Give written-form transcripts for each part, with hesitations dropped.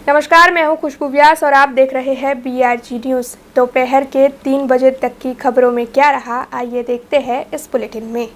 नमस्कार, मैं हूं खुशबू व्यास और आप देख रहे हैं BRG न्यूज़। दोपहर के 3 बजे तक की खबरों में क्या रहा, आइए देखते हैं इस बुलेटिन में।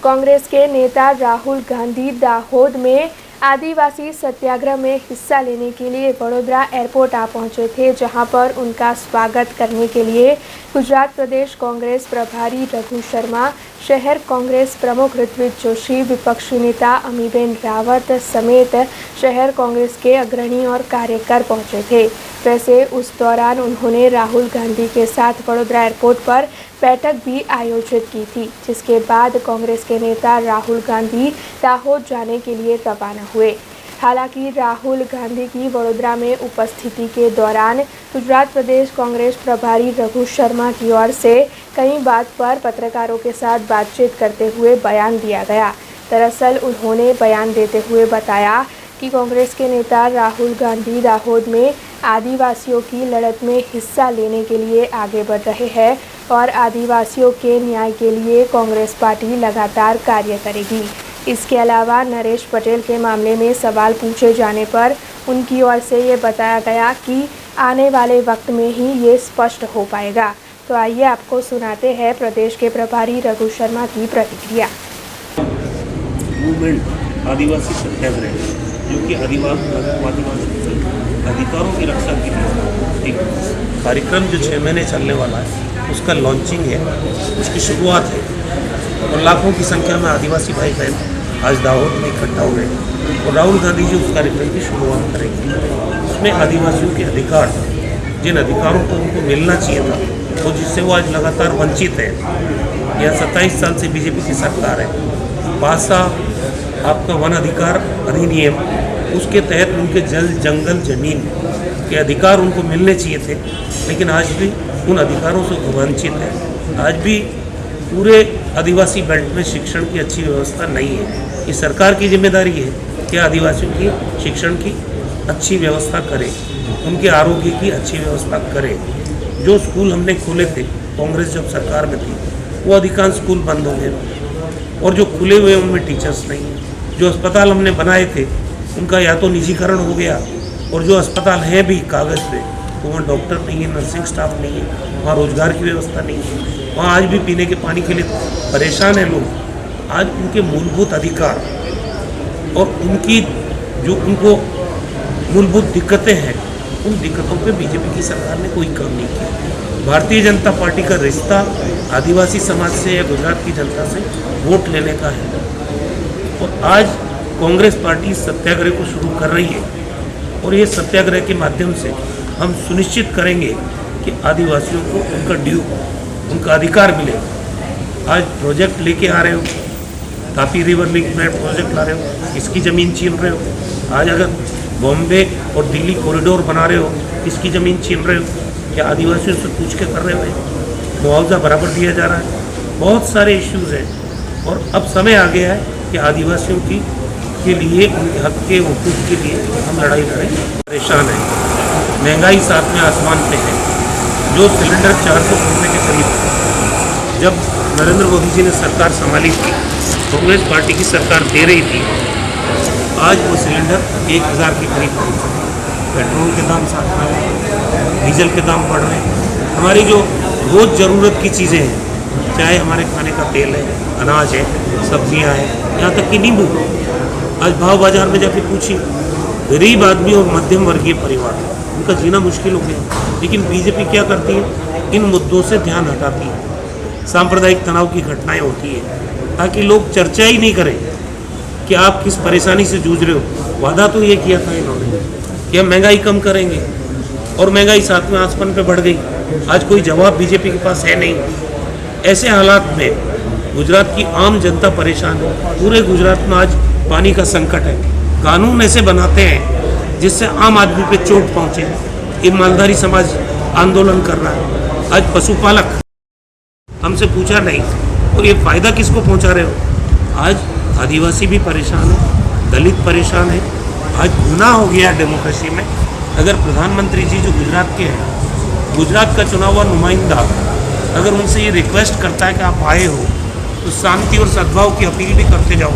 कांग्रेस के नेता राहुल गांधी दाहोद में आदिवासी सत्याग्रह में हिस्सा लेने के लिए वडोदरा एयरपोर्ट आ पहुंचे थे, जहां पर उनका स्वागत करने के लिए गुजरात प्रदेश कांग्रेस प्रभारी रघु शर्मा, शहर कांग्रेस प्रमुख ऋत्विज जोशी, विपक्षी नेता अमीबेन रावत समेत शहर कांग्रेस के अग्रणी और कार्यकर पहुंचे थे। वैसे उस दौरान उन्होंने राहुल गांधी के साथ वडोदरा एयरपोर्ट पर बैठक भी आयोजित की थी, जिसके बाद कांग्रेस के नेता राहुल गांधी दाहोद जाने के लिए रवाना हुए। हालांकि राहुल गांधी की वडोदरा में उपस्थिति के दौरान गुजरात प्रदेश कांग्रेस प्रभारी रघु शर्मा की ओर से कई बात पर पत्रकारों के साथ बातचीत करते हुए बयान दिया गया। दरअसल उन्होंने बयान देते हुए बताया कि कांग्रेस के नेता राहुल गांधी दाहोद में आदिवासियों की लड़त में हिस्सा लेने के लिए आगे बढ़ रहे हैं और आदिवासियों के न्याय के लिए कांग्रेस पार्टी लगातार कार्य करेगी। इसके अलावा नरेश पटेल के मामले में सवाल पूछे जाने पर उनकी ओर से ये बताया गया कि आने वाले वक्त में ही ये स्पष्ट हो पाएगा। तो आइए आपको सुनाते हैं प्रदेश के प्रभारी रघु शर्मा की प्रतिक्रिया। आदिवासी सत्याग्रह जो कि आदिवासी अधिकारों की रक्षा के लिए एक कार्यक्रम जो 6 महीने चलने वाला है, उसका लॉन्चिंग है, उसकी शुरुआत है और लाखों की संख्या में आदिवासी भाई बहन आज दाहोद में इकट्ठा हुए और राहुल गांधी जी उस कार्यक्रम की शुरुआत करेंगे। उसमें आदिवासियों के अधिकार, जिन अधिकारों को उनको मिलना चाहिए था तो जिससे वो आज लगातार वंचित है। यह 27 साल से बीजेपी की सरकार है। पासा आपका वन अधिकार अधिनियम, उसके तहत उनके जल जंगल जमीन के अधिकार उनको मिलने चाहिए थे, लेकिन आज भी उन अधिकारों से वंचित है। आज भी पूरे आदिवासी बेल्ट में शिक्षण की अच्छी व्यवस्था नहीं है। ये सरकार की जिम्मेदारी है कि आदिवासियों की शिक्षण की अच्छी व्यवस्था करे, उनके आरोग्य की अच्छी व्यवस्था करे। जो स्कूल हमने खोले थे कांग्रेस जब सरकार में थी, वो अधिकांश स्कूल बंद हो गए और जो खुले हुए उनमें टीचर्स नहीं हैं। जो अस्पताल हमने बनाए थे उनका या तो निजीकरण हो गया और जो अस्पताल है भी कागज़ पे तो वहाँ डॉक्टर नहीं है, नर्सिंग स्टाफ नहीं है, वहाँ रोजगार की व्यवस्था नहीं है, वहाँ आज भी पीने के पानी के लिए परेशान हैं लोग। आज उनके मूलभूत अधिकार और उनकी जो उनको मूलभूत दिक्कतें हैं, उन दिक्कतों पे बीजेपी की सरकार ने कोई काम नहीं किया। भारतीय जनता पार्टी का रिश्ता आदिवासी समाज से या गुजरात की जनता से वोट लेने का है और आज कांग्रेस पार्टी सत्याग्रह को शुरू कर रही है और ये सत्याग्रह के माध्यम से हम सुनिश्चित करेंगे कि आदिवासियों को उनका ड्यू, उनका अधिकार मिले। आज प्रोजेक्ट लेके आ रहे हो, तापी रिवर लिंक में प्रोजेक्ट ला रहे हो, इसकी ज़मीन छीन रहे हो। आज अगर बॉम्बे और दिल्ली कॉरिडोर बना रहे हो, इसकी ज़मीन छीन रहे हो। क्या आदिवासियों से पूछ के कर रहे हो? मुआवजा बराबर दिया जा रहा है। बहुत सारे इश्यूज़ हैं और अब समय आ गया है कि आदिवासियों के लिए, उनके हक के वकूफ़ के लिए हम लड़ाई लड़ें। परेशान है, महंगाई साथ में आसमान पे है। जो सिलेंडर 400 रुपये के करीब जब नरेंद्र मोदी जी ने सरकार संभाली थी, कांग्रेस पार्टी की सरकार दे रही थी, आज वो सिलेंडर 1000 के करीब पहुँचा। पेट्रोल के दाम साथ में, डीजल के दाम बढ़ रहे हैं। हमारी जो रोज़ ज़रूरत की चीज़ें हैं, चाहे हमारे खाने का तेल है, अनाज है, सब्जियां हैं, यहाँ तक कि नींबू, आज भाव बाजार में जाके पूछिए। गरीब आदमी और मध्यम वर्गीय परिवार, उनका जीना मुश्किल हो गया। लेकिन बीजेपी क्या करती है? इन मुद्दों से ध्यान हटाती है। सांप्रदायिक तनाव की घटनाएं होती है ताकि लोग चर्चा ही नहीं करें कि आप किस परेशानी से जूझ रहे हो। वादा तो ये किया था इन्होंने कि हम महंगाई कम करेंगे और महंगाई साथ में आसमान पे बढ़ गई। आज कोई जवाब बीजेपी के पास है नहीं। ऐसे हालात में गुजरात की आम जनता परेशान है। पूरे गुजरात में आज पानी का संकट है। कानून ऐसे बनाते हैं जिससे आम आदमी पे चोट पहुंचे। ये मालधारी समाज आंदोलन कर रहा है। आज पशुपालक हमसे पूछा नहीं और ये फ़ायदा किसको पहुंचा रहे हो? आज आदिवासी भी परेशान है, दलित परेशान है। आज गुनाह हो गया डेमोक्रेसी में अगर प्रधानमंत्री जी जो गुजरात के हैं, गुजरात का चुना हुआ नुमाइंदा अगर उनसे ये रिक्वेस्ट करता है कि आप आए हो तो शांति और सद्भाव की अपील भी करते जाओ।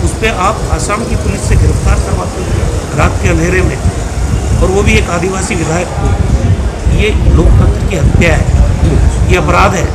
उस पर आप आसाम की पुलिस से गिरफ्तार करवाते हो रात के अंधेरे में, और वो भी एक आदिवासी विधायक को। ये लोकतंत्र की हत्या है, ये अपराध है।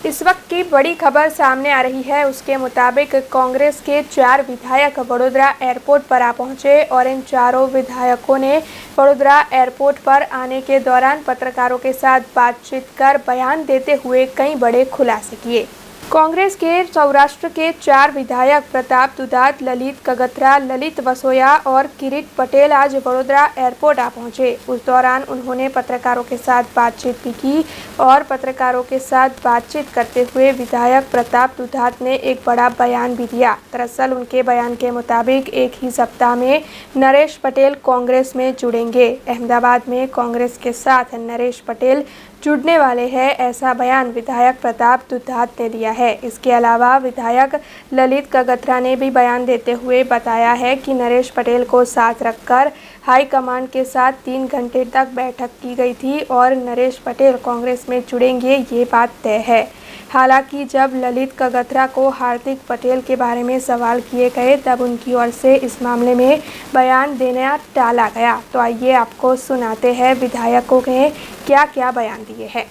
इस वक्त की बड़ी खबर सामने आ रही है। उसके मुताबिक कांग्रेस के 4 विधायक वडोदरा एयरपोर्ट पर आ पहुंचे और इन चारों विधायकों ने वडोदरा एयरपोर्ट पर आने के दौरान पत्रकारों के साथ बातचीत कर बयान देते हुए कई बड़े खुलासे किए। कांग्रेस के सौराष्ट्र के 4 विधायक प्रताप दुधात, ललित कगथरा, ललित वसोया और किरीट पटेल आज वडोदरा एयरपोर्ट आ पहुंचे। उस दौरान उन्होंने पत्रकारों के साथ बातचीत भी की और पत्रकारों के साथ बातचीत करते हुए विधायक प्रताप दुधात ने एक बड़ा बयान भी दिया। दरअसल उनके बयान के मुताबिक एक ही सप्ताह में नरेश पटेल कांग्रेस में जुड़ेंगे। अहमदाबाद में कांग्रेस के साथ नरेश पटेल जुड़ने वाले हैं, ऐसा बयान विधायक प्रताप दुधात ने दिया है। इसके अलावा विधायक ललित कगथरा ने भी बयान देते हुए बताया है कि नरेश पटेल को साथ रखकर हाईकमान के साथ 3 घंटे तक बैठक की गई थी और नरेश पटेल कांग्रेस में जुड़ेंगे, ये बात तय है। हालांकि जब ललित कगथरा को हार्दिक पटेल के बारे में सवाल किए गए तब उनकी ओर से इस मामले में बयान देना टाला गया। तो आइए आपको सुनाते हैं विधायकों ने क्या क्या बयान दिए हैं।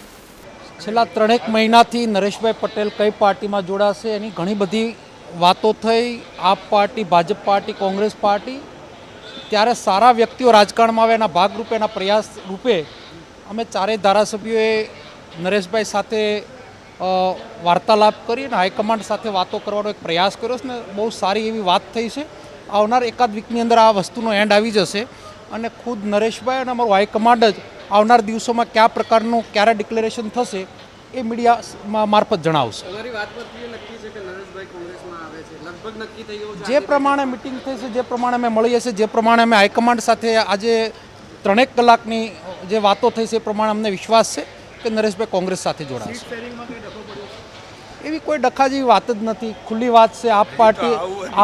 છેલ્લા 3 મહિનાથી નરેશભાઈ પટેલ કઈ પાર્ટીમાં જોડાશે એની ઘણી બધી વાતો થઈ। AAP party, Bhajap party, Congress party, ત્યારે સારા વ્યક્તિઓ રાજકારણમાં આવે એના ભાગરૂપે, એના પ્રયાસ રૂપે અમે ચારેય ધારાસભ્યોએ નરેશભાઈ સાથે વાર્તાલાપ કરી અને હાઈકમાન્ડ સાથે વાતો કરવાનો એક પ્રયાસ કર્યો છે ને બહુ સારી એવી વાત થઈ છે। આવનાર એકાદ વીકની અંદર આ વસ્તુનો એન્ડ આવી જશે અને ખુદ નરેશભાઈ અને અમારું હાઈકમાન્ડ જ આવનાર દિવસોમાં કયા પ્રકારનું ક્યારે ડિક્લેરેશન થશે એ મીડિયા મારફત જણાવશે। જે પ્રમાણે મિટિંગ થઈ છે, જે પ્રમાણે અમે મળીએ છીએ, જે પ્રમાણે અમે હાઈકમાન્ડ સાથે આજે 3 કલાકની જે વાતો થઈ છે એ પ્રમાણે અમને વિશ્વાસ છે કે નરેશભાઈ કોંગ્રેસ સાથે જોડાશે। એવી કોઈ ડખા જેવી વાત જ નથી, ખુલ્લી વાત છે। આપ પાર્ટી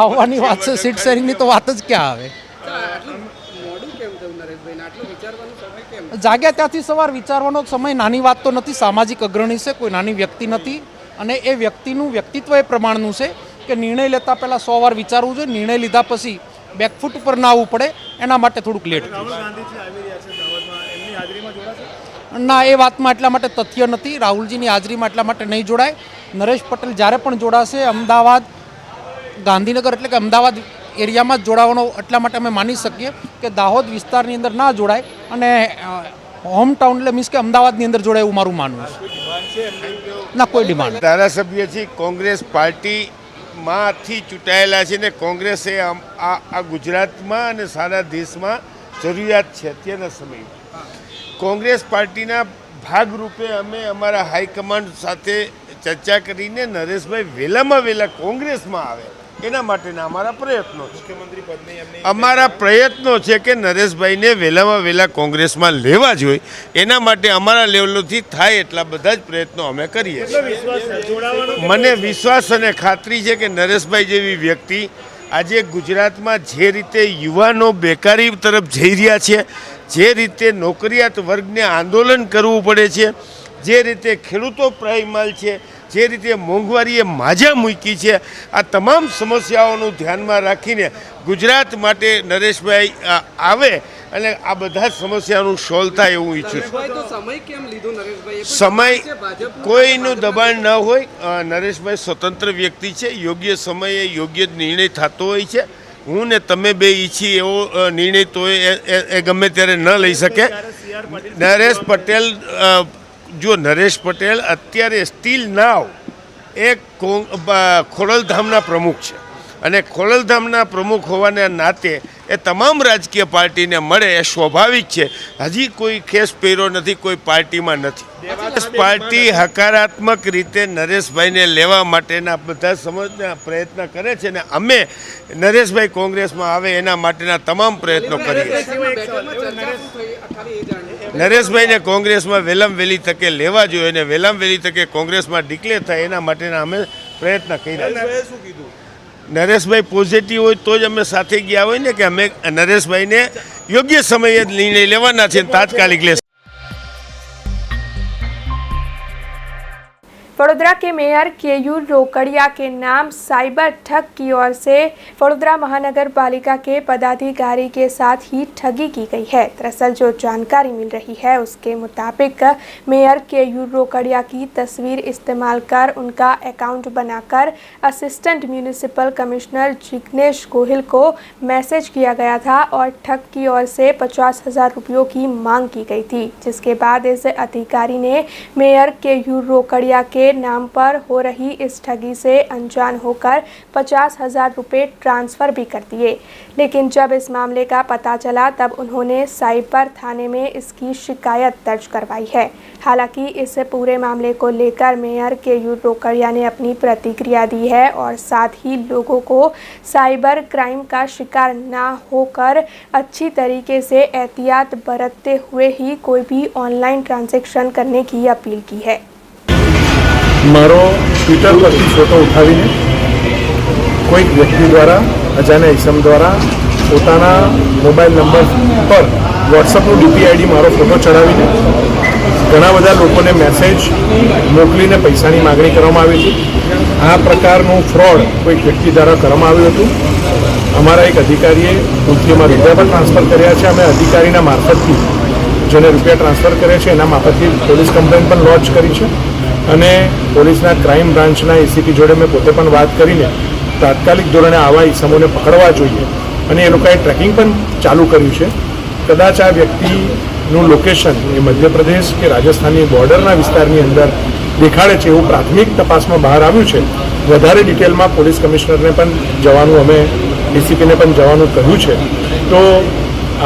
આવવાની વાત છે, સીટ શેરિંગની તો વાત જ ક્યાં આવે। જાગ્યા ત્યાંથી સવાર વિચારવાનો સમય નાની વાત તો નથી। સામાજિક અગ્રણી છે, કોઈ નાની વ્યક્તિ નથી અને એ વ્યક્તિનું વ્યક્તિત્વ એ પ્રમાણનું છે કે નિર્ણય લેતા પહેલાં 100 વાર વિચારવું જોઈએ। નિર્ણય લીધા પછી બેકફૂટ ઉપર ના આવવું પડે, એના માટે થોડુંક લેટ ના, એ વાતમાં એટલા માટે તથ્ય નથી। રાહુલજીની હાજરીમાં એટલા માટે નહીં જોડાય। નરેશ પટેલ જ્યારે પણ જોડાશે અમદાવાદ, ગાંધીનગર એટલે કે અમદાવાદ એરિયામાં જ જોડાવાનો એટલા માટે અમે માની શકીએ કે દાહોદ વિસ્તારની અંદર ના જોડાય અને હોમ ટાઉન એટલે મીન્સ કે અમદાવાદની અંદર જોડાય એવું મારું માનવું છે। ના, કોઈ ડિમાન્ડ। ધારાસભ્ય છે કોંગ્રેસ પાર્ટીમાંથી ચૂંટાયેલા છે ને કોંગ્રેસે આ ગુજરાતમાં અને સારા દેશમાં જરૂરિયાત છે અત્યારના સમયમાં। કોંગ્રેસ પાર્ટીના ભાગરૂપે અમે અમારા હાઈકમાન્ડ સાથે ચર્ચા કરીને નરેશભાઈ વહેલામાં વહેલા કોંગ્રેસમાં આવે એના માટેના અમારા પ્રયત્નો છે। અમારા પ્રયત્નો છે કે નરેશભાઈને વહેલામાં વહેલા કોંગ્રેસમાં લેવા જોઈએ, એના માટે અમારા લેવલથી થાય એટલા બધા જ પ્રયત્નો અમે કરીએ છીએ। મને વિશ્વાસ અને ખાતરી છે કે નરેશભાઈ જેવી વ્યક્તિ આજે ગુજરાતમાં જે રીતે યુવાનો બેકારી તરફ જઈ રહ્યા છે, જે રીતે નોકરિયાત વર્ગને આંદોલન કરવું પડે છે, જે રીતે ખેડૂતો પ્રાયમાલ છે, જે રીતે મોંઘવારીએ માજા મૂકી છે, આ તમામ સમસ્યાઓનું ધ્યાનમાં રાખીને ગુજરાત માટે નરેશભાઈ આવે અને આ બધા સમસ્યાનું સોલ્વ થાય એવું ઈચ્છું છું। સમય કોઈનું દબાણ ન હોય, નરેશભાઈ સ્વતંત્ર વ્યક્તિ છે, યોગ્ય સમયે યોગ્ય નિર્ણય થતો હોય છે। હું ને તમે બે ઈચ્છી એવો નિર્ણય તો એ ગમે ત્યારે ન લઈ શકે। નરેશ પટેલ જો નરેશ પટેલ અત્યારે સ્ટીલ નાવ એ ખોડલધામના પ્રમુખ છે અને ખોડલધામના પ્રમુખ હોવાના નાતે એ તમામ રાજકીય પાર્ટીને મળે એ સ્વાભાવિક છે। હજી કોઈ ખેસ પહેર્યો નથી, કોઈ પાર્ટીમાં નથી। પાર્ટી હકારાત્મક રીતે નરેશભાઈને લેવા માટેના બધા સમજના પ્રયત્ન કરે છે ને અમે નરેશભાઈ કોંગ્રેસમાં આવે એના માટેના તમામ પ્રયત્નો કરીએ છીએ। નરેશભાઈને કોંગ્રેસમાં વહેલામાં વહેલી તકે લેવા જોઈએ અને વહેલામાં વહેલી તકે કોંગ્રેસમાં ડિક્લેર થાય એના માટેના અમે પ્રયત્ન કર્યા છીએ। નરેશભાઈ પોઝિટિવ હોય તો જ અમે સાથે ગયા હોય ને કે અમે નરેશભાઈને યોગ્ય સમયે નિર્ણય લેવાના છે, તાત્કાલિક લેશે। वडोदरा के मेयर केयूर रोकड़िया के नाम साइबर ठग की ओर से वडोदरा महानगर पालिका के पदाधिकारी के साथ ही ठगी की गई है। दरअसल जो जानकारी मिल रही है उसके मुताबिक मेयर केयूर रोकड़िया की तस्वीर इस्तेमाल कर उनका अकाउंट बनाकर assistant municipal commissioner Jignesh Gohil को मैसेज किया गया था और ठग की ओर से 50,000 रुपयों की मांग की गई थी, जिसके बाद इस अधिकारी ने मेयर केयूर रोकड़िया के नाम पर हो रही इस ठगी से अनजान होकर 50,000 रुपये ट्रांसफ़र भी कर दिए। लेकिन जब इस मामले का पता चला तब उन्होंने साइबर थाने में इसकी शिकायत दर्ज करवाई है। हालांकि इस पूरे मामले को लेकर मेयर केयूर रोकड़िया ने अपनी प्रतिक्रिया दी है और साथ ही लोगों को साइबर क्राइम का शिकार ना होकर अच्छी तरीके से एहतियात बरतते हुए ही कोई भी ऑनलाइन ट्रांजेक्शन करने की अपील की है। मारो ट्विटर पर फोटो उठावीने कोई व्यक्ति द्वारा अजाण्या इसम द्वारा पोताना मोबाइल नंबर पर व्हाट्सएपનું DPID मारो फोटो चढ़ावीने घણા બધા લોકોને મેસેજ મોકલીને પૈસાની માગણી કરવામાં આવી હતી। આ પ્રકારનું ફ્રોડ કોઈ વ્યક્તિ દ્વારા કરવામાં આવ્યું હતું। અમારા એક અધિકારીએ ભૂલથી રૂપિયા પણ ટ્રાન્સફર કર્યા છે। અમે અધિકારીના મારફતથી જેને રૂપિયા ટ્રાન્સફર કર્યા છે એના મારફતથી પોલીસ કમ્પ્લેન પણ લોન્ચ કરી છે અને પોલીસના ક્રાઇમ બ્રાન્ચના એસીપી જોડે મેં પોતે પણ વાત કરીને તાત્કાલિક ધોરણે આવા ઇસમોને પકડવા જોઈએ અને એ લોકોએ ટ્રેકિંગ પણ ચાલુ કર્યું છે। કદાચ આ વ્યક્તિનું લોકેશન એ મધ્યપ્રદેશ કે રાજસ્થાનની બોર્ડરના વિસ્તારની અંદર દેખાડે છે એવું પ્રાથમિક તપાસમાં બહાર આવ્યું છે। વધારે ડિટેલમાં પોલીસ કમિશનરને પણ જવાનું અમે એસીપીને પણ જવાનું કહ્યું છે। તો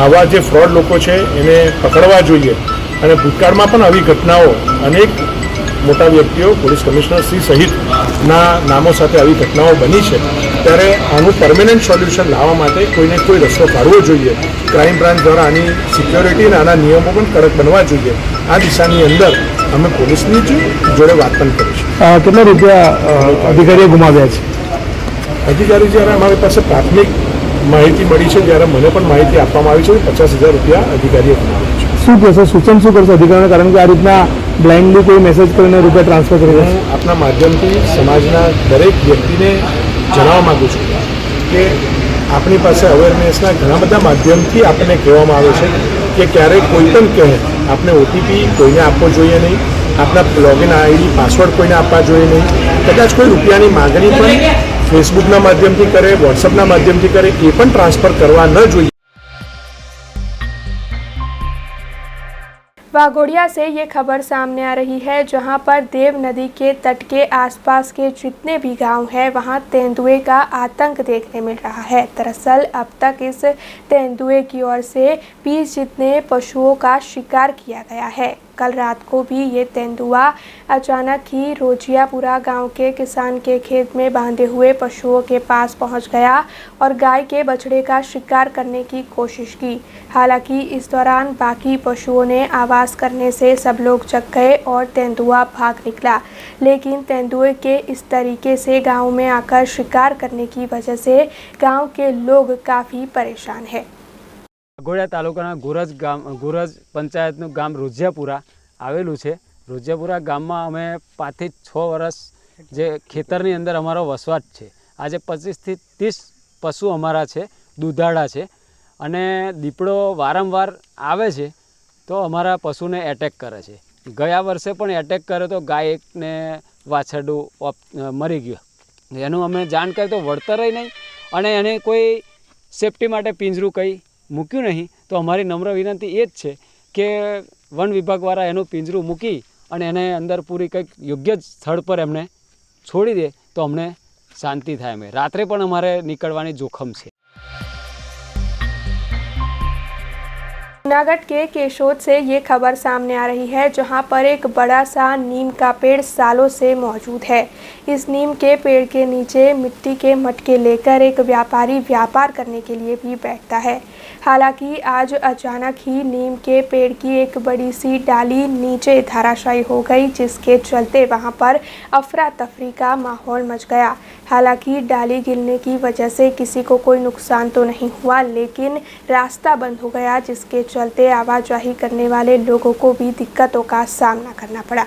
આવા જે ફ્રોડ લોકો છે એને પકડવા જોઈએ અને ભૂતકાળમાં પણ આવી ઘટનાઓ અનેક મોટા વ્યક્તિઓ પોલીસ કમિશનર શ્રી સહિતના નામો સાથે આવી ઘટનાઓ બની છે। ત્યારે આનું પરમેનન્ટ સોલ્યુશન લાવવા માટે કોઈને કોઈ રસ્તો કાઢવો જોઈએ। ક્રાઇમ બ્રાન્ચ દ્વારા આની સિક્યોરિટી અને આના નિયમો પણ કડક બનવા જોઈએ। આ દિશાની અંદર અમે પોલીસની જ જોડે વાત પણ કરીશું। કેટલા રૂપિયા અધિકારીએ ગુમાવ્યા છે? અધિકારી જ્યારે અમારી પાસે પ્રાથમિક માહિતી મળી છે ત્યારે મને પણ માહિતી આપવામાં આવી છે કે 50,000 રૂપિયા અધિકારીએ ગુમાવ્યા છે। શું કહેશો, સૂચન શું કરશો અધિકારીઓને, કારણ કે આ રીતના બ્લાઇન્ડલી કોઈ મેસેજ કરીને રૂપિયા ટ્રાન્સફર કરી હું આપના માધ્યમથી સમાજના દરેક વ્યક્તિને જણાવવા માગું છું કે આપણી પાસે અવેરનેસના ઘણા બધા માધ્યમથી આપણને કહેવામાં આવે છે કે ક્યારેય કોઈ પણ કહે આપણે OTP કોઈને આપવો જોઈએ નહીં, આપણા લોગિન ID પાસવર્ડ કોઈને આપવા જોઈએ નહીં। કદાચ કોઈ રૂપિયાની માગણી પણ ફેસબુકના માધ્યમથી કરે, વોટ્સઅપના માધ્યમથી કરે એ પણ ટ્રાન્સફર કરવા ન જોઈએ। वाघोड़िया से ये खबर सामने आ रही है, जहां पर देव नदी के तट के आसपास के जितने भी गांव हैं वहां तेंदुए का आतंक देखने मिल रहा है। दरअसल अब तक इस तेंदुए की ओर से 20 जितने पशुओं का शिकार किया गया है। कल रात को भी ये तेंदुआ अचानक ही रोजियापुरा गांव के किसान के खेत में बांधे हुए पशुओं के पास पहुंच गया और गाय के बछड़े का शिकार करने की कोशिश की। हालांकि इस दौरान बाकी पशुओं ने आवाज़ करने से सब लोग जग गए और तेंदुआ भाग निकला। लेकिन तेंदुए के इस तरीके से गांव में आकर शिकार करने की वजह से गांव के लोग काफ़ी परेशान हैं। વાઘોડિયા તાલુકાના ગુરજ પંચાયતનું ગામ રોજિયાપુરા આવેલું છે। રોજિયાપુરા ગામમાં અમે 5 થી 6 વર્ષ જે ખેતરની અંદર અમારો વસવાટ છે। આજે 25 થી 30 પશુ અમારા છે, દૂધાળા છે અને દીપડો વારંવાર આવે છે તો અમારા પશુને એટેક કરે છે। ગયા વર્ષે પણ એટેક કર્યો તો ગાય એકને વાછરડું મરી ગયું। એનું અમે જાણ કરી તો વળતર નહીં અને એને કોઈ સેફટી માટે પિંજરું કંઈ મૂક્યું નહીં। તો અમારી નમ્ર વિનંતી એ જ છે કે વન વિભાગવાળા એનું પિંજરું મૂકી અને એને અંદર પૂરી કંઈક યોગ્ય સ્થળ પર એમને છોડી દે તો અમને શાંતિ થાય। અમે રાત્રે પણ અમારે નીકળવાની જોખમ છે। जूनागढ़ के केशोद से ये खबर सामने आ रही है, जहां पर एक बड़ा सा नीम का पेड़ सालों से मौजूद है। इस नीम के पेड़ के नीचे मिट्टी के मटके लेकर एक व्यापारी व्यापार करने के लिए भी बैठता है। हालांकि आज अचानक ही नीम के पेड़ की एक बड़ी सी डाली नीचे धराशायी हो गई, जिसके चलते वहां पर अफरा तफरी का माहौल मच गया। हालांकि डाली गिरने की वजह से किसी को कोई नुकसान तो नहीं हुआ, लेकिन रास्ता बंद हो गया, जिसके चलते आवाजाही करने वाले लोगों को भी दिक्कतों का सामना करना पड़ा।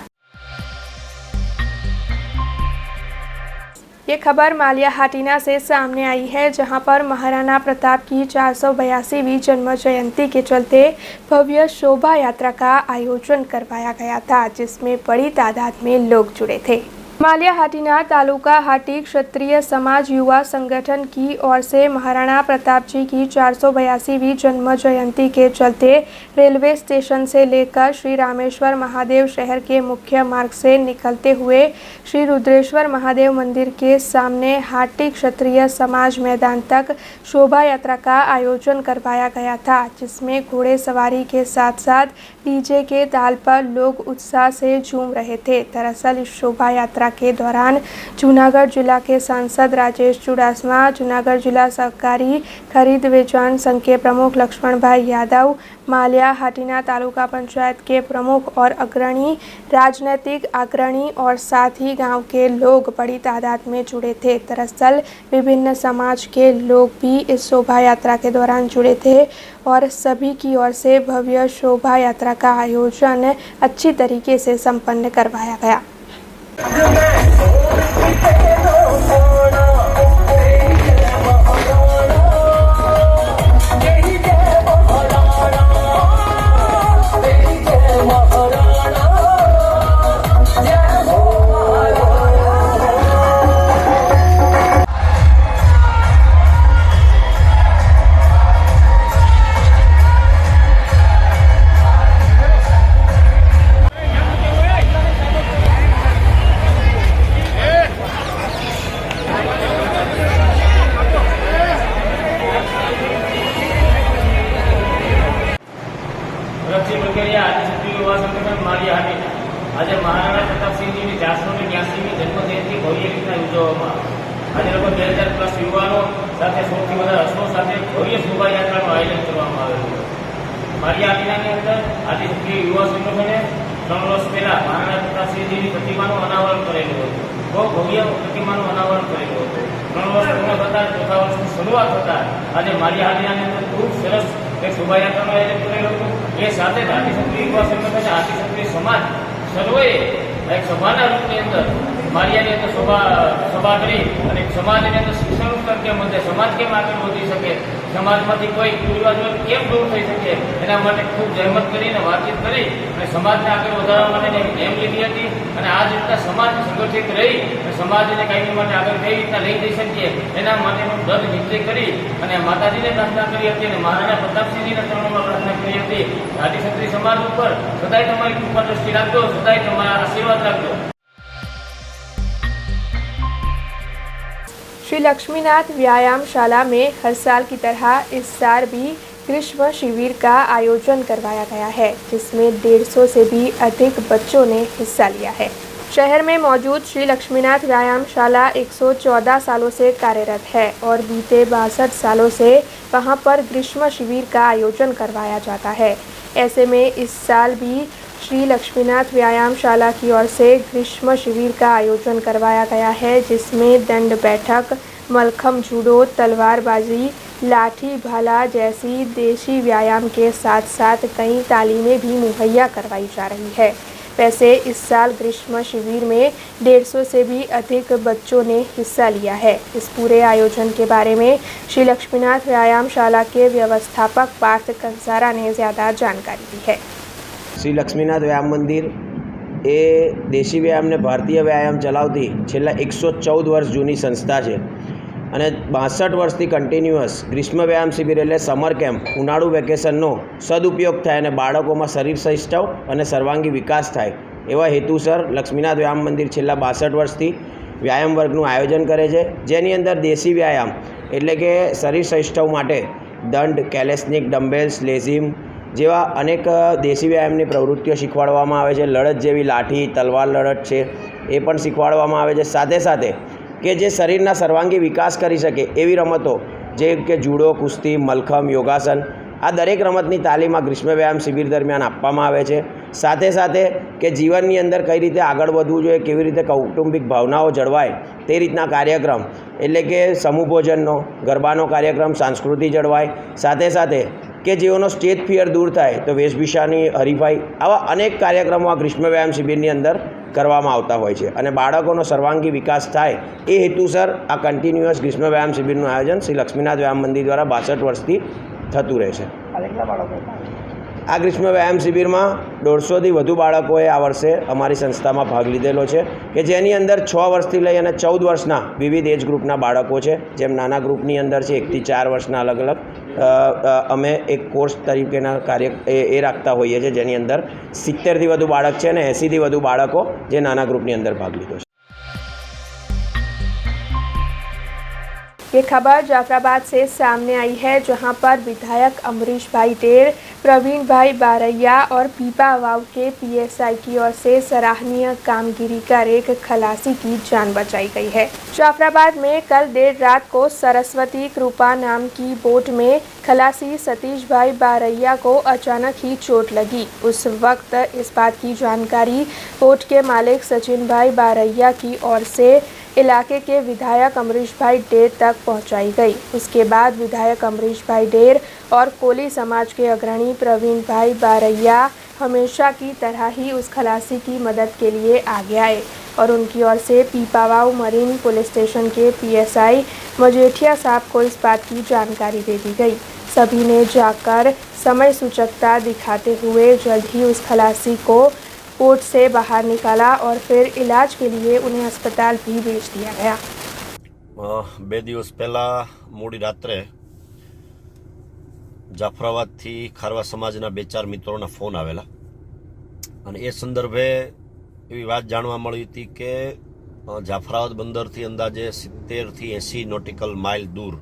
ये खबर मालियाहाटीना से सामने आई है, जहां पर महाराणा प्रताप की 482वीं जन्म जयंती के चलते भव्य शोभा यात्रा का आयोजन करवाया गया था, जिसमें बड़ी तादाद में लोग जुड़े थे। मालियाहाटीना तालुका हाटी क्षत्रिय समाज युवा संगठन की ओर से महाराणा प्रताप जी की 482वीं जन्म जयंती के चलते रेलवे स्टेशन से लेकर श्री रामेश्वर महादेव शहर के मुख्य मार्ग से निकलते हुए श्री रुद्रेश्वर महादेव मंदिर के सामने हाटी क्षत्रिय समाज मैदान तक शोभा यात्रा का आयोजन करवाया गया था, जिसमें घोड़े सवारी के साथ साथ डीजे के ताल पर लोग उत्साह से झूम रहे थे। दरअसल इस शोभा यात्रा के दौरान जूनागढ़ जिला के सांसद राजेश चुडासमा, जूनागढ़ जिला सहकारी खरीद वेचाण संघ के प्रमुख लक्ष्मण भाई यादव, मालियाहाटीना तालुका पंचायत के प्रमुख और अग्रणी राजनीतिक अग्रणी और साथ ही गांव के लोग बड़ी तादाद में जुड़े थे। दरअसल विभिन्न समाज के लोग भी इस शोभा यात्रा के दौरान जुड़े थे और सभी की ओर से भव्य शोभा यात्रा का आयोजन अच्छी तरीके से संपन्न करवाया गया। आज महाराणा प्रतापसिंह जी की 482મી जन्मजयंती भव्य रीतना उजवવામાં आज लगभग 2000+ યુવાનો સાથે સૌથી વધારે હર્ષો સાથે ભવ્ય શોભાયાત્રાનું આયોજન કરવામાં આવેલું છે। માલિયાહાટીનાની અંદર આજે સક્રિય યુવા સંગઠને 3 વર્ષ પહેલા મહારાણા પ્રતાપસિંહજીની પ્રતિમાનું અનાવરણ કરેલું હતું। બહુ ભવ્ય પ્રતિમાનું અનાવરણ કરેલું હતું। 3 વર્ષ પૂર્ણ થતાં 4થા વર્ષની શરૂઆત થતાં આજે માલિયાહાટીનાની અંદર ખૂબ સરસ એક શોભાયાત્રાનું આયોજન કરેલું હતું। એ સાથે જ હાટી સક્રિય યુવા સંગઠન હાટી સક્રિય સમાજ સર્વે એક સભાના રૂપની અંદર મારિયાની અંદર સભા કરી અને સમાજની અંદર શિક્ષણનું સ્તર કેમ વધે, સમાજ કેમ આગળ વધી શકે, સમાજમાંથી કોઈ કુરિવાજો કેમ દૂર થઈ શકે, એના માટે ખૂબ જહેમત કરીને વાતચીત કરી અને સમાજને આગળ વધારવા માટેની એક નેમ લીધી હતી અને આ જ રીતના સમાજ સંગઠિત રહી અને સમાજને કાયમી માટે આગળ કઈ રીતના લઈ જઈ શકીએ એના માટેનો દ્રઢ નિશ્ચય કરી અને માતાજીને પ્રાર્થના કરી હતી અને મહારાણા પ્રતાપસિંહજીને ચરણોમાં પ્રાર્થના કરી હતી। હાટી ક્ષત્રિય સમાજ ઉપર સદાય તમારી કૃપા દ્રષ્ટિ રાખજો, સદાય તમારા આશીર્વાદ રાખજો। श्री लक्ष्मीनाथ व्यायामशाला में हर साल की तरह इस साल भी ग्रीष्म शिविर का आयोजन करवाया गया है, जिसमें 150 से भी अधिक बच्चों ने हिस्सा लिया है। शहर में मौजूद श्री लक्ष्मीनाथ व्यायामशाला 114 सालों से कार्यरत है और बीते 62 सालों से वहां पर ग्रीष्म शिविर का आयोजन करवाया जाता है। ऐसे में इस साल भी श्री लक्ष्मीनाथ व्यायामशाला की ओर से ग्रीष्म शिविर का आयोजन करवाया गया है, जिसमें दंड बैठक, मलखम जूडो, तलवारबाजी, लाठी भाला जैसी देशी व्यायाम के साथ साथ कई तालीमें भी मुहैया करवाई जा रही है। वैसे इस साल ग्रीष्म शिविर में 150 से भी अधिक बच्चों ने हिस्सा लिया है। इस पूरे आयोजन के बारे में श्री लक्ष्मीनाथ व्यायामशाला के व्यवस्थापक पार्थ कंसारा ने ज़्यादा जानकारी दी है। श्री लक्ष्मीनाथ व्यायाम मंदिर ए देशी व्यायाम ने भारतीय व्यायाम चलावती छेल्ला 114 वर्ष जूनी संस्था है અને 62 વર્ષથી કન્ટિન્યુઅસ ગ્રીષ્મ વ્યાયામ શિબિર એટલે સમર કેમ્પ ઉનાળુ વેકેશનનો સદુપયોગ થાય અને બાળકોમાં શરીર સૌષ્ઠવ અને સર્વાંગી વિકાસ થાય એવા હેતુસર લક્ષ્મીનાથ વ્યાયામ મંદિર છેલ્લા 62 વર્ષથી વ્યાયામ વર્ગનું આયોજન કરે છે, જેની અંદર દેશી વ્યાયામ એટલે કે શરીર સૌષ્ઠવ માટે દંડ, કેલેસ્નિક, ડમ્બેલ્સ, લેઝિમ જેવા અનેક દેશી વ્યાયામની પ્રવૃત્તિઓ શીખવાડવામાં આવે છે। લડત જેવી લાઠી, તલવાર લડત છે એ પણ શીખવાડવામાં આવે છે। સાથે સાથે કે જે શરીરના સર્વાંગી વિકાસ કરી શકે એવી રમતો જે કે જુડો, કુસ્તી, મલખમ, યોગાસન આ દરેક રમતની તાલીમ આ ગ્રીષ્મ વ્યાયામ શિબિર દરમિયાન આપવામાં આવે છે। સાથે સાથે કે જીવનની અંદર કઈ રીતે આગળ વધવું જોઈએ, કેવી રીતે કૌટુંબિક ભાવનાઓ જળવાય તે રીતના કાર્યક્રમ એટલે કે સમૂહ ભોજનનો, ગરબાનો કાર્યક્રમ, સંસ્કૃતિ જળવાય, સાથે સાથે કે જેઓનો સ્ટેજ ફિયર દૂર થાય તો વેશભૂષાની હરીફાઈ, આવા અનેક કાર્યક્રમો આ ગ્રીષ્મ વ્યાયામ શિબિરની અંદર કરવામાં આવતા હોય છે અને બાળકોનો સર્વાંગી વિકાસ થાય એ હેતુસર આ કન્ટિન્યુઅસ ગ્રીષ્મ વ્યાયામ શિબિરનું આયોજન શ્રી લક્ષ્મીનાથ વ્યાયામ મંદિર દ્વારા 62 વર્ષથી થતું રહે છે. આ ગ્રીષ્મ વ્યાયામ શિબિરમાં 150થી વધુ બાળકોએ આ વર્ષે અમારી સંસ્થામાં ભાગ લીધેલો છે કે જેની અંદર 6 વર્ષથી લઈ અને 14 વર્ષના વિવિધ એજ ગ્રુપના બાળકો છે. જેમ નાના ગ્રુપની અંદર છે 1 થી 4 વર્ષના અલગ અલગ અમે એક કોર્સ તરીકેના કાર્ય એ રાખતા હોઈએ છીએ જેની અંદર 70થી વધુ બાળક છે અને 80થી વધુ બાળકો જે નાના ग्रुपની અંદર भाग લીધો છે. ये खबर जाफराबाद से सामने आई है, जहां पर विधायक अमरीश भाई ढेर, प्रवीण भाई बारैया और पीपा वाव के पीएसआई की ओर से सराहनीय कामगिरी कर एक खलासी की जान बचाई गई है. जाफराबाद में कल देर रात को सरस्वती कृपा नाम की बोट में खलासी सतीश भाई बारैया को अचानक ही चोट लगी. उस वक्त इस बात की जानकारी बोट के मालिक सचिन भाई बारैया की ओर से इलाके के विधायक अमरीश भाई ढेर तक पहुंचाई गई. उसके बाद विधायक अमरीश भाई ढेर और कोली समाज के अग्रणी प्रवीण भाई बारैया हमेशा की तरह ही उस खलासी की मदद के लिए आगे आए और उनकी ओर से पीपावाव मरीन पुलिस स्टेशन के पीएसआई मजेठिया साहब को इस बात की जानकारी दे दी गई. सभी ने जाकर समय सूचकता दिखाते हुए जल्द ही उस खलासी को बोट से बाहर निकाला और फिर इलाज के लिए उन्हें अस्पताल भी भेज दिया गया. 2 દિવસ પહેલા મોડી રાત્રે જાફરાબાદથી ખારવા સમાજના 2-4 મિત્રોના ફોન આવેલા અને એ સંદર્ભે એવી વાત જાણવા મળી હતી કે જાફરાબાદ બંદરથી અંદાજે 70થી 80 નોટિકલ માઇલ દૂર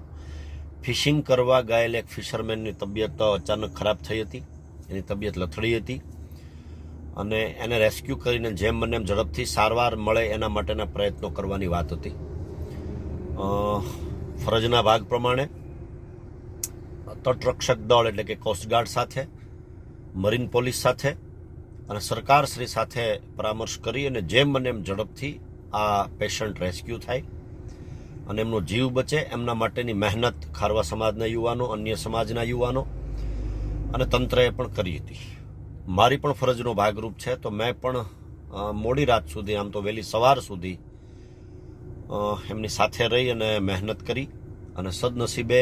ફિશિંગ કરવા ગયેલ એક ફિશરમેનની તબિયત અચાનક ખરાબ થઈ હતી. એની તબિયત લથડી હતી અને એને રેસ્ક્યુ કરીને જેમ બને એમ ઝડપથી સારવાર મળે એના માટેના પ્રયત્નો કરવાની વાત હતી. ફરજના ભાગ પ્રમાણે તટરક્ષક દળ એટલે કે કોસ્ટગાર્ડ સાથે, મરીન પોલીસ સાથે અને સરકારશ્રી સાથે પરામર્શ કરી અને જેમ બને એમ ઝડપથી આ પેશન્ટ રેસ્ક્યુ થાય અને એમનો જીવ બચે એમના માટેની મહેનત ખારવા સમાજના યુવાનો, અન્ય સમાજના યુવાનો અને તંત્રએ પણ કરી હતી. મારી પણ ફરજનો ભાગરૂપ છે તો મેં પણ મોડી રાત સુધી, આમ તો વહેલી સવાર સુધી એમની સાથે રહી અને મહેનત કરી અને સદનસીબે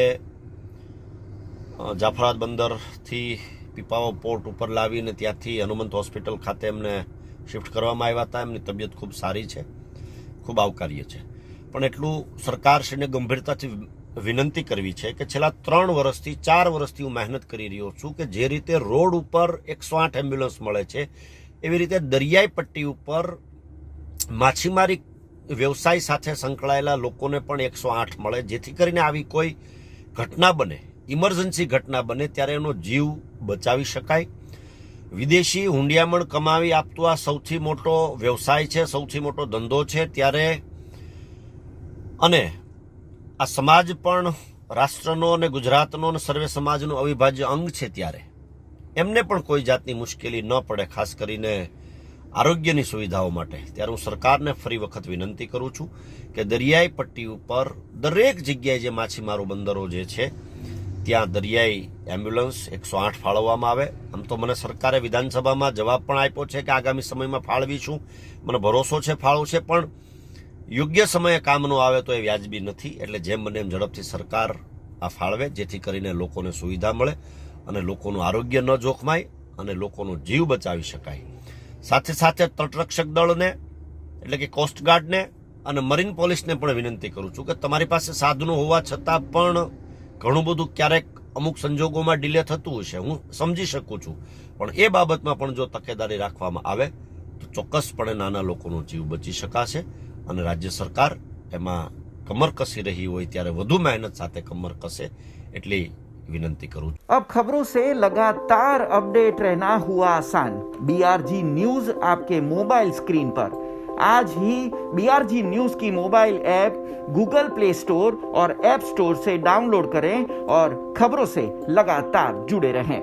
જાફરાબાદ બંદરથી પીપાવાવ પોર્ટ ઉપર લાવીને ત્યાંથી હનુમંત હોસ્પિટલ ખાતે એમને શિફ્ટ કરવામાં આવ્યા હતા. એમની તબિયત ખૂબ સારી છે, ખૂબ આવકાર્ય છે. પણ એટલું સરકારશ્રીને ગંભીરતાથી વિનંતી કરવી છે કે છેલ્લા 3 વર્ષથી 4 વર્ષથી હું મહેનત કરી રહ્યો છું કે જે રીતે રોડ ઉપર 108 એમ્બ્યુલન્સ મળે છે એવી રીતે દરિયાઈ પટ્ટી ઉપર માછીમારી વ્યવસાય સાથે સંકળાયેલા લોકોને પણ 108 મળે, જેથી કરીને આવી કોઈ ઘટના બને, ઇમરજન્સી ઘટના બને ત્યારે એનો જીવ બચાવી શકાય. વિદેશી હુંડિયામણ કમાવી આપતો આ સૌથી મોટો વ્યવસાય છે, સૌથી મોટો ધંધો છે. ત્યારે અને આ સમાજ પણ રાષ્ટ્રનો અને ગુજરાતનો અને સર્વે સમાજનો અવિભાજ્ય અંગ છે ત્યારે એમને પણ કોઈ જાતની મુશ્કેલી ન પડે, ખાસ કરીને આરોગ્યની સુવિધાઓ માટે. ત્યારે હું સરકારને ફરી વખત વિનંતી કરું છું કે દરિયાઈ પટ્ટી ઉપર દરેક જગ્યાએ જે માછીમારો બંદરો જે છે ત્યાં દરિયાઈ એમ્બ્યુલન્સ 108 ફાળવવામાં આવે. આમ તો મને સરકારે વિધાનસભામાં જવાબ પણ આપ્યો છે કે આગામી સમયમાં ફાળવીશું, મને ભરોસો છે ફાળવશે, પણ યોગ્ય સમયે કામ ન આવે તો એ વ્યાજબી નથી. એટલે જેમ બને એમ ઝડપથી સરકાર આ ફાળવે જેથી કરીને લોકોને સુવિધા મળે અને લોકોનું આરોગ્ય ન જોખમાય અને લોકોનો જીવ બચાવી શકાય. સાથે સાથે તટરક્ષક દળને એટલે કે કોસ્ટગાર્ડને અને મરીન પોલીસને પણ વિનંતી કરું છું કે તમારી પાસે સાધનો હોવા છતાં પણ ઘણું બધું ક્યારેક અમુક સંજોગોમાં ડિલે થતું હશે, હું સમજી શકું છું, પણ એ બાબતમાં પણ જો તકેદારી રાખવામાં આવે તો ચોક્કસપણે નાના લોકોનો જીવ બચી શકાશે અને રાજ્ય સરકાર એમાં કમર કસી રહી હોય ત્યારે વધુ મહેનત સાથે કમર કસે એટલી विनंती करूं. अब खबरों से लगातार अपडेट रहना हुआ आसान. BRG न्यूज आपके मोबाइल स्क्रीन पर. आज ही BRG न्यूज की mobile app Google play store और ऐप स्टोर से डाउनलोड करें और खबरों से लगातार जुड़े रहें.